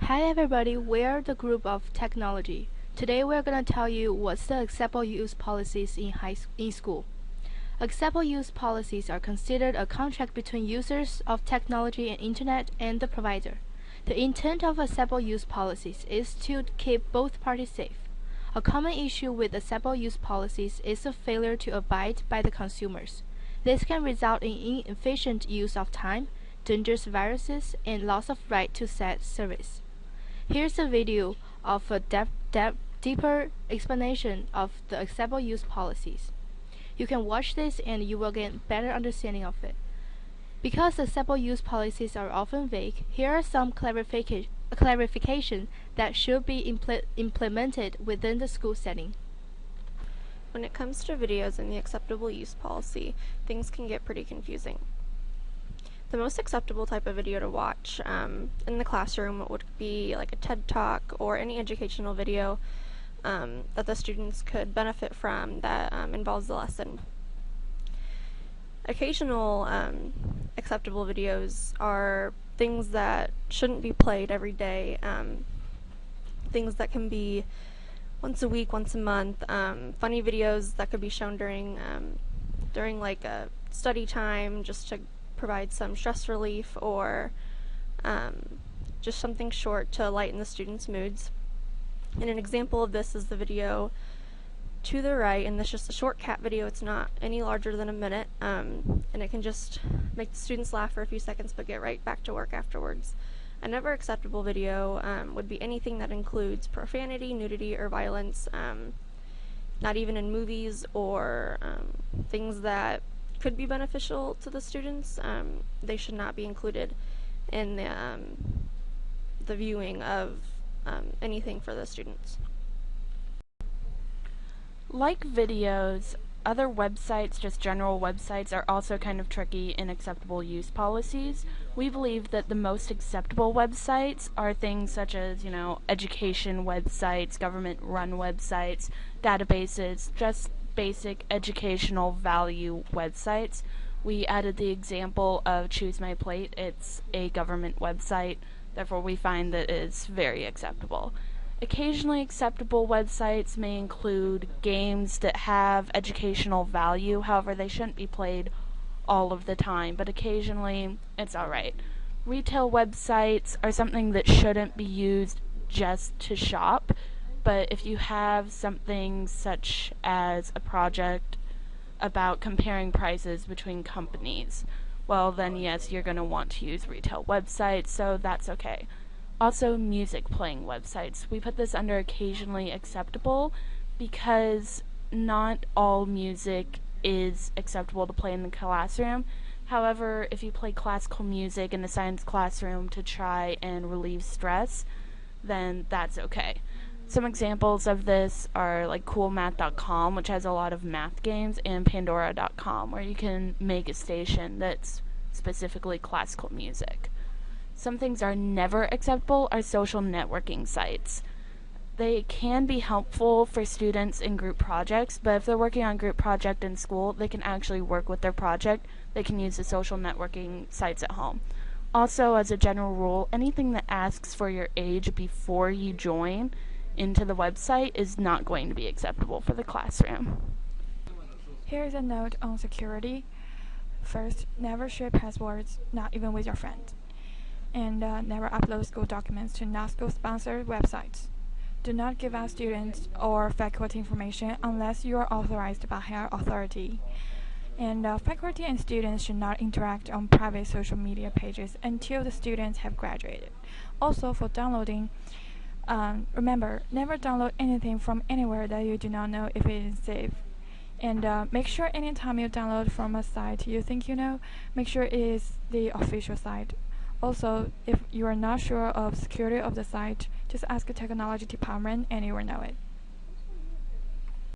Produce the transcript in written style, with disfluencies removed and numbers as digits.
Hi everybody, we're the group of technology. Today we're going to tell you what's the acceptable use policies in school. Acceptable use policies are considered a contract between users of technology and internet and the provider. The intent of acceptable use policies is to keep both parties safe. A common issue with acceptable use policies is a failure to abide by the consumers. This can result in inefficient use of time, dangerous viruses, and loss of right to said service. Here's a video of a deeper explanation of the acceptable use policies. You can watch this and you will get a better understanding of it. Because acceptable use policies are often vague, here are some clarification that should be implemented within the school setting. When it comes to videos in the acceptable use policy, things can get pretty confusing. The most acceptable type of video to watch in the classroom would be like a TED Talk or any educational video that the students could benefit from that involves the lesson. Occasional acceptable videos are things that shouldn't be played every day, things that can be once a week, once a month, funny videos that could be shown during like a study time just to provide some stress relief, or just something short to lighten the students' moods. And an example of this is the video to the right, and this is just a short cat video. It's not any larger than a minute, and it can just make the students laugh for a few seconds but get right back to work afterwards. A never acceptable video would be anything that includes profanity, nudity, or violence, not even in movies or things that could be beneficial to the students. They should not be included in the viewing of anything for the students. Like videos, other websites, just general websites, are also kind of tricky in acceptable use policies. We believe that the most acceptable websites are things such as, education websites, government-run websites, databases, just basic educational value websites. We added the example of Choose My Plate. It's a government website, therefore we find that it's very acceptable. Occasionally acceptable websites may include games that have educational value, however they shouldn't be played all of the time, but occasionally it's alright. Retail websites are something that shouldn't be used just to shop, but if you have something such as a project about comparing prices between companies, well then yes, you're going to want to use retail websites, so that's okay. Also, music playing websites. We put this under occasionally acceptable because not all music is acceptable to play in the classroom. However, if you play classical music in a science classroom to try and relieve stress, then that's okay. Some examples of this are like coolmath.com, which has a lot of math games, and pandora.com, where you can make a station that's specifically classical music. Some things are never acceptable are social networking sites. They can be helpful for students in group projects, but if they're working on a group project in school, they can actually work with their project. They can use the social networking sites at home. Also, as a general rule, anything that asks for your age before you join into the website is not going to be acceptable for the classroom. Here's a note on security. First, never share passwords, not even with your friends. And never upload school documents to not school-sponsored websites. Do not give out students or faculty information unless you are authorized by higher authority. And faculty and students should not interact on private social media pages until the students have graduated. Also, for downloading, remember, never download anything from anywhere that you do not know if it is safe. And make sure anytime you download from a site you think you know, make sure it is the official site. Also, if you are not sure of security of the site, just ask the technology department and you will know it.